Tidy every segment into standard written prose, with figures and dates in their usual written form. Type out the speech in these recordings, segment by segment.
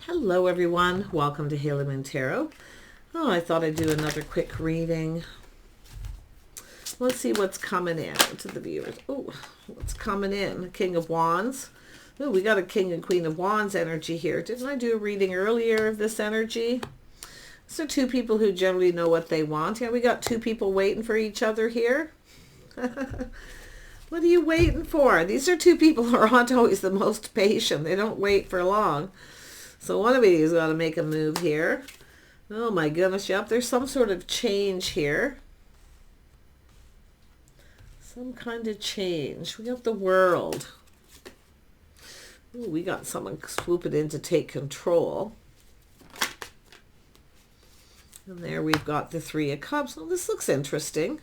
Hello everyone, welcome to Haley Moon Tarot. Oh, I thought I'd do another quick reading. Let's see what's coming in to the viewers. Oh, what's coming in? King of Wands. Oh, we got a King and Queen of Wands energy here. Didn't I do a reading earlier of this energy? So two people who generally know what they want. Yeah, we got two people waiting for each other here. What are you waiting for? These are two people who aren't always the most patient. They don't wait for long. So one of you has got to make a move here. Oh my goodness, yep, there's some sort of change here. Some kind of change. We got the World. Ooh, we got someone swooping in to take control. And there we've got the Three of Cups. Well, this looks interesting.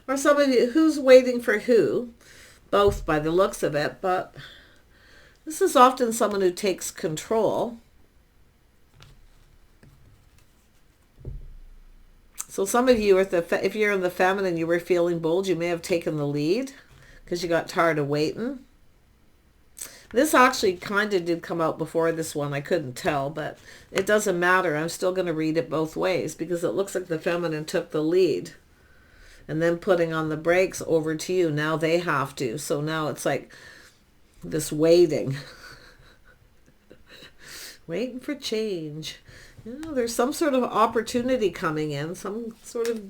Or somebody who's waiting for who. Both by the looks of it, but this is often someone who takes control. So some of you, if you're in the feminine, you were feeling bold, you may have taken the lead because you got tired of waiting. This actually kind of did come out before this one. I couldn't tell, but it doesn't matter. I'm still going to read it both ways because it looks like the feminine took the lead and then putting on the brakes over to you. Now they have to. So now it's like this waiting. Waiting for change. You know, there's some sort of opportunity coming in, some sort of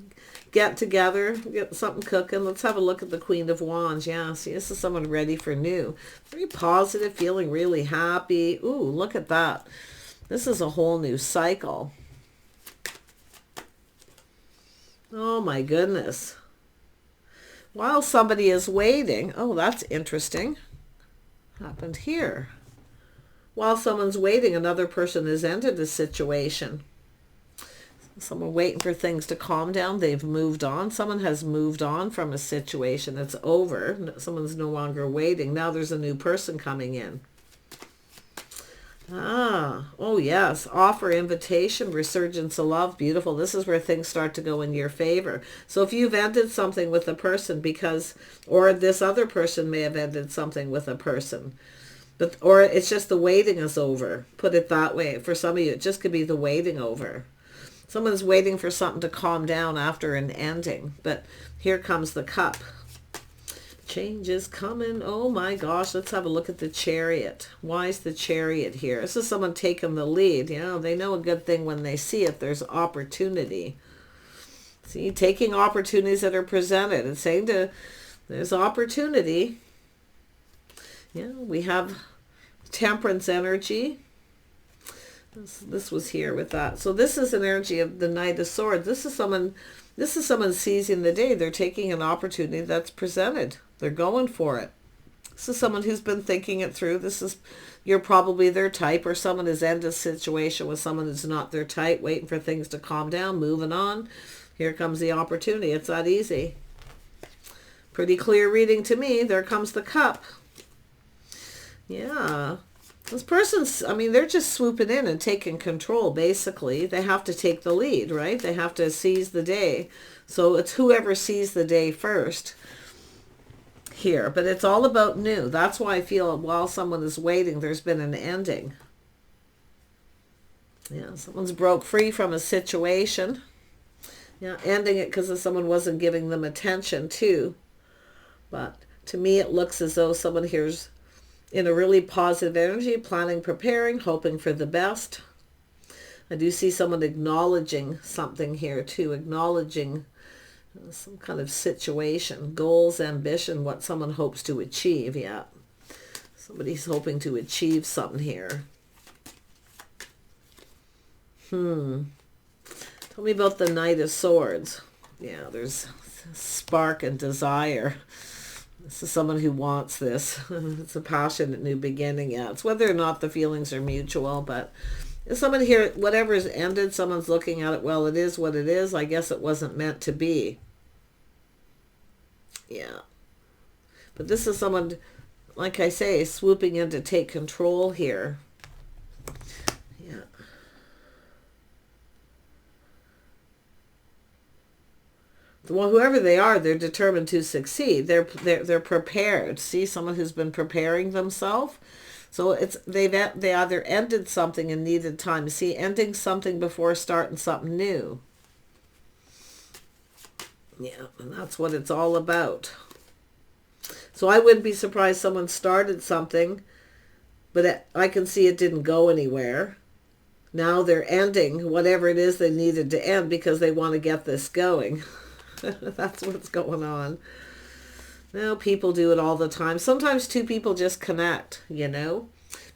get together, get something cooking. Let's have a look at the Queen of Wands. Yeah, see, this is someone ready for new. Very positive, feeling really happy. Ooh, look at that. This is a whole new cycle. Oh my goodness. While somebody is waiting, oh, that's interesting. Happened here. While someone's waiting, another person has entered the situation. Someone waiting for things to calm down. They've moved on. Someone has moved on from a situation. It's over. Someone's no longer waiting. Now there's a new person coming in. Oh yes. Offer, invitation, resurgence of love. Beautiful. This is where things start to go in your favor. So if you've ended something with a person because, or this other person may have ended something with a person, but, or it's just the waiting is over. Put it that way. For some of you, it just could be the waiting over. Someone's waiting for something to calm down after an ending. But here comes the Cup. Change is coming. Oh my gosh. Let's have a look at the Chariot. Why is the Chariot here? This is someone taking the lead. You know, they know a good thing when they see it. There's opportunity. See, taking opportunities that are presented and saying there's opportunity. Yeah, we have Temperance energy. This was here with that. So this is an energy of the Knight of Swords. This is someone seizing the day. They're taking an opportunity that's presented. They're going for it. This is someone who's been thinking it through. You're probably their type, or someone has ended a situation with someone who's not their type, waiting for things to calm down, moving on. Here comes the opportunity. It's that easy. Pretty clear reading to me. There comes the Cup. Yeah. This person's, I mean, they're just swooping in and taking control, basically. They have to take the lead, right? They have to seize the day. So it's whoever sees the day first here. But it's all about new. That's why I feel while someone is waiting, there's been an ending. Yeah, someone's broke free from a situation. Yeah, ending it because someone wasn't giving them attention too. But to me, it looks as though someone here's in a really positive energy, planning, preparing, hoping for the best. I do see someone acknowledging something here too, acknowledging some kind of situation, goals, ambition, what someone hopes to achieve. Yeah, somebody's hoping to achieve something here. Tell me about the Knight of Swords. Yeah, there's spark and desire. This is someone who wants this. It's a passionate new beginning. Yeah, it's whether or not the feelings are mutual, but if someone here, whatever's ended, someone's looking at it, well, it is what it is. I guess it wasn't meant to be. Yeah. But this is someone, like I say, swooping in to take control here. Yeah. Well, whoever they are, they're determined to succeed. They're prepared. See, someone who's been preparing themselves. So they either ended something and needed time. See, ending something before starting something new. Yeah, and that's what it's all about. So I wouldn't be surprised someone started something, but I can see it didn't go anywhere. Now they're ending whatever it is they needed to end because they want to get this going. That's what's going on. Now people do it all the time. Sometimes two people just connect, you know.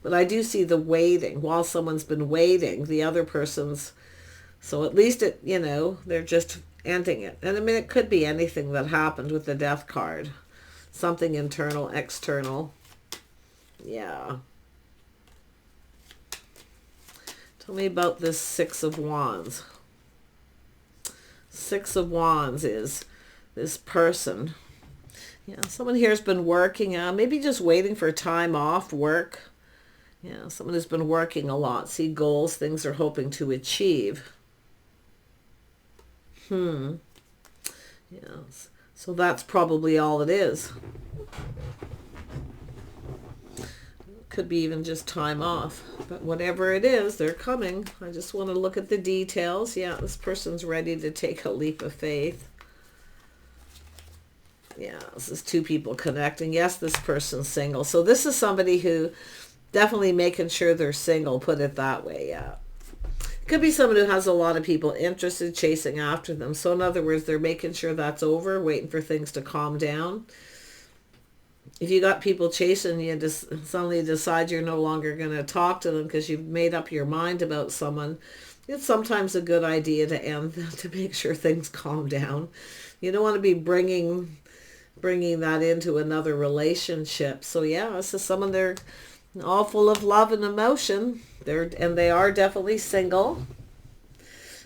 But I do see the waiting. While someone's been waiting, the other person's... So at least it, you know, they're just ending it. And I mean, it could be anything that happened with the Death card. Something internal, external. Yeah. Tell me about this Six of Wands. Six of Wands is this person. Yeah, someone here has been working, maybe just waiting for time off work. Yeah, someone who's been working a lot. See goals, things they're hoping to achieve. Yes. So that's probably all it is. Could be even just time off. But whatever it is, they're coming. I just want to look at the details. Yeah, this person's ready to take a leap of faith. Yeah, this is two people connecting. Yes, this person's single. So this is somebody who definitely making sure they're single, put it that way, yeah. It could be someone who has a lot of people interested, chasing after them. So in other words, they're making sure that's over, waiting for things to calm down. If you got people chasing you, just suddenly decide you're no longer going to talk to them because you've made up your mind about someone, it's sometimes a good idea to end, to make sure things calm down. You don't want to be bringing that into another relationship. So yeah, this is someone, they're all full of love and emotion. They are definitely single.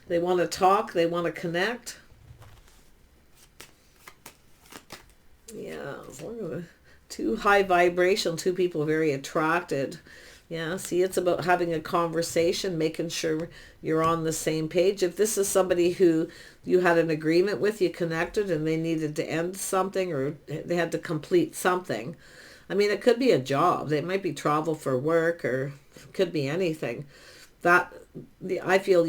They want to talk. They want to connect. Yeah, too high vibration, two people very attracted. Yeah, see, it's about having a conversation, making sure you're on the same page. If this is somebody who you had an agreement with, you connected, and they needed to end something or they had to complete something. I mean, it could be a job. It might be travel for work, or it could be anything. I feel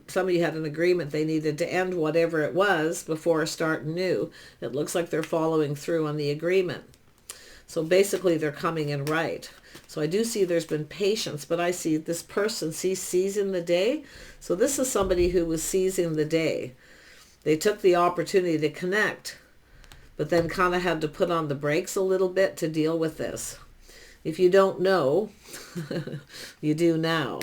somebody had an agreement they needed to end whatever it was before starting new. It looks like they're following through on the agreement. So basically they're coming in right. So I do see there's been patience, but I see this person seizing the day. So this is somebody who was seizing the day. They took the opportunity to connect, but then kind of had to put on the brakes a little bit to deal with this. If you don't know, you do now.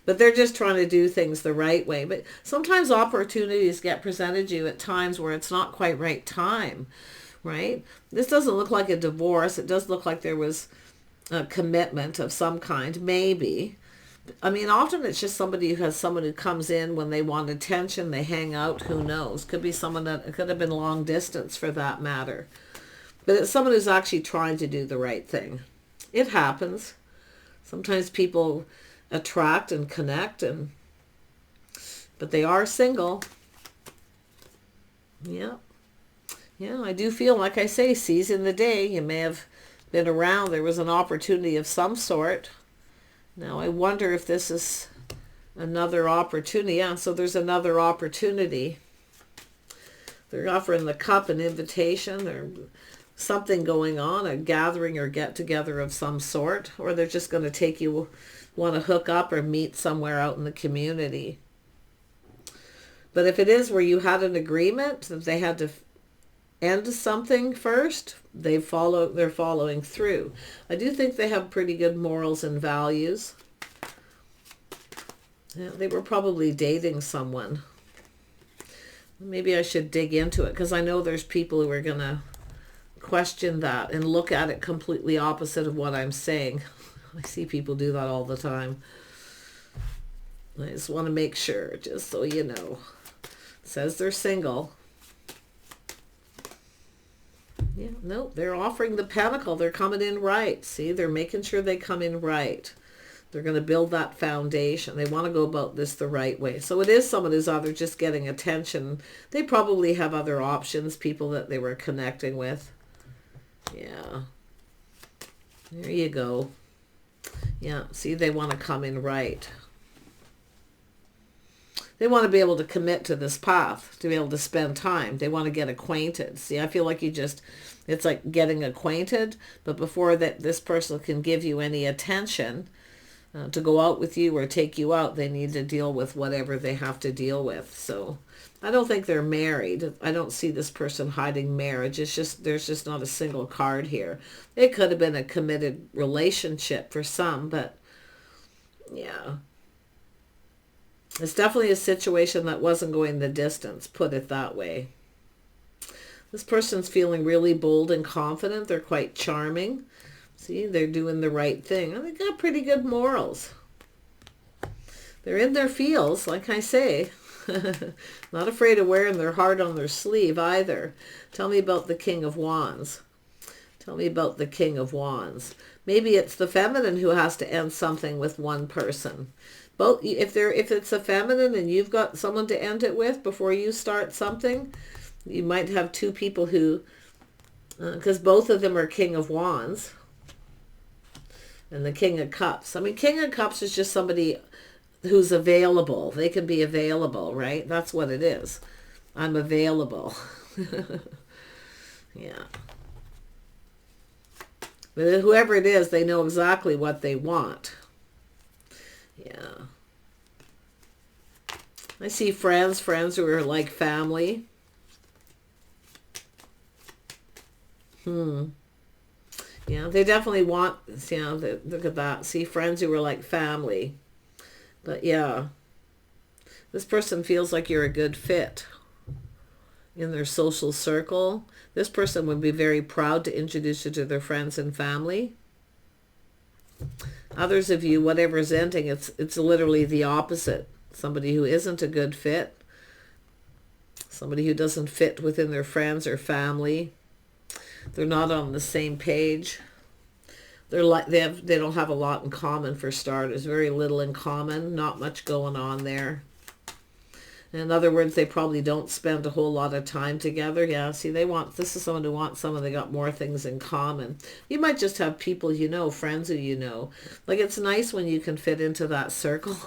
But they're just trying to do things the right way. But sometimes opportunities get presented to you at times where it's not quite right time, right? This doesn't look like a divorce. It does look like there was a commitment of some kind, maybe. I mean, often it's just someone who comes in when they want attention, they hang out, who knows? Could be someone it could have been long distance for that matter. But it's someone who's actually trying to do the right thing. It happens. Sometimes people attract and connect, but they are single. Yeah. Yeah, I do feel, like I say, seizing the day. You may have been around. There was an opportunity of some sort. Now, I wonder if this is another opportunity. Yeah, so there's another opportunity. They're offering the cup, an invitation, or something going on, a gathering or get-together of some sort. Or they're just going to want to hook up or meet somewhere out in the community. But if it is where you had an agreement that they had to end something first, they're following through. I do think they have pretty good morals and values. Yeah, they were probably dating someone. Maybe I should dig into it, because I know there's people who are going to question that and look at it completely opposite of what I'm saying. I see people do that all the time. I just want to make sure, just so you know. It says they're single. Yeah, no, they're offering the Pentacle. They're coming in right. See, they're making sure they come in right. They're going to build that foundation. They want to go about this the right way. So it is someone who's either just getting attention. They probably have other options, people that they were connecting with. Yeah. There you go. Yeah, see, they want to come in right. They want to be able to commit to this path, to be able to spend time. They want to get acquainted. See, I feel like it's like getting acquainted, but before that this person can give you any attention, to go out with you or take you out, they need to deal with whatever they have to deal with. So I don't think they're married. I don't see this person hiding marriage. It's just, there's just not a single card here. It could have been a committed relationship for some, but yeah. It's definitely a situation that wasn't going the distance, put it that way. This person's feeling really bold and confident. They're quite charming. See, they're doing the right thing. And they got pretty good morals. They're in their feels, like I say. Not afraid of wearing their heart on their sleeve either. Tell me about the King of Wands. Tell me about the King of Wands. Maybe it's the feminine who has to end something with one person. Both, if it's a feminine and you've got someone to end it with before you start something, you might have two people who, because both of them are King of Wands and the King of Cups. I mean, King of Cups is just somebody who's available. They can be available, right? That's what it is. I'm available. Yeah. But whoever it is, they know exactly what they want. Yeah. I see friends who are like family. Yeah, they definitely want, you know, look at that. See, friends who are like family. But yeah, this person feels like you're a good fit in their social circle. This person would be very proud to introduce you to their friends and family. Others of you, whatever's ending, it's literally the opposite. Somebody who isn't a good fit. Somebody who doesn't fit within their friends or family. They're not on the same page. They're like they don't have a lot in common for starters. Very little in common. Not much going on there. In other words, they probably don't spend a whole lot of time together. Yeah, see, this is someone who wants someone they got more things in common. You might just have people you know, friends who you know. Like, it's nice when you can fit into that circle.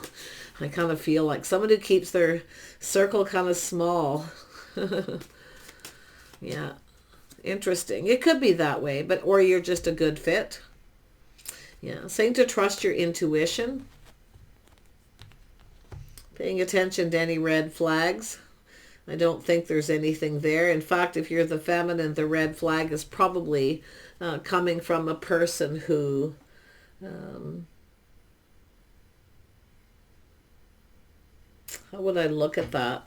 I kind of feel like someone who keeps their circle kind of small. Yeah, interesting. It could be that way, or you're just a good fit. Yeah, saying to trust your intuition. Paying attention to any red flags. I don't think there's anything there. In fact, if you're the feminine, the red flag is probably coming from a person who how would I look at that?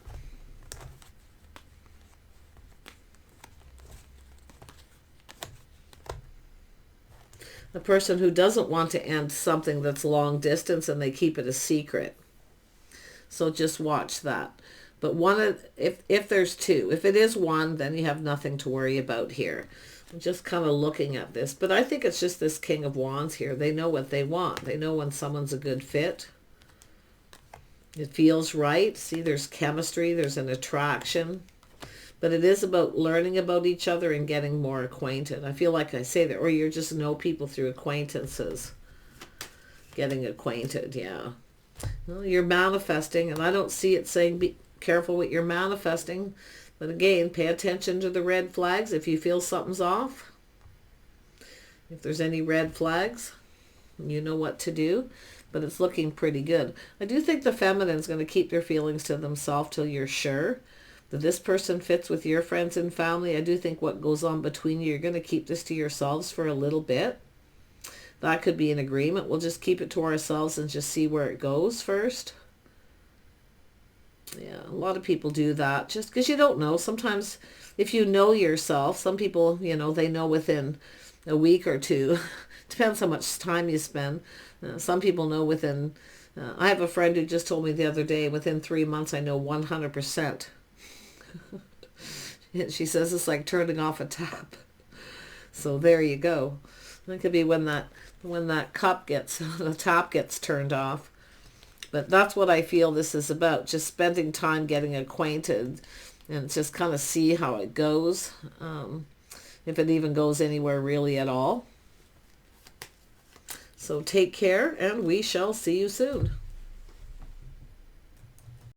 A person who doesn't want to end something that's long distance and they keep it a secret. So just watch that. But if there's two, if it is one, then you have nothing to worry about here. I'm just kind of looking at this. But I think it's just this King of Wands here. They know what they want. They know when someone's a good fit. It feels right. See, there's chemistry. There's an attraction. But it is about learning about each other and getting more acquainted. I feel like I say that. Or you just know people through acquaintances. Getting acquainted, yeah. Well, you're manifesting, and I don't see it saying be careful what you're manifesting. But again, pay attention to the red flags if you feel something's off. If there's any red flags, you know what to do. But it's looking pretty good. I do think the feminine's going to keep their feelings to themselves till you're sure that this person fits with your friends and family. I do think what goes on between you, you're going to keep this to yourselves for a little bit. That could be an agreement. We'll just keep it to ourselves and just see where it goes first. Yeah, a lot of people do that just because you don't know. Sometimes if you know yourself, some people, you know, they know within a week or two. Depends how much time you spend. Some people know within, I have a friend who just told me the other day, within 3 months I know 100%. She says it's like turning off a tap. So there you go. That could be when that cup gets, the tap gets turned off. But that's what I feel this is about. Just spending time getting acquainted and just kind of see how it goes. If it even goes anywhere really at all. So take care, and we shall see you soon.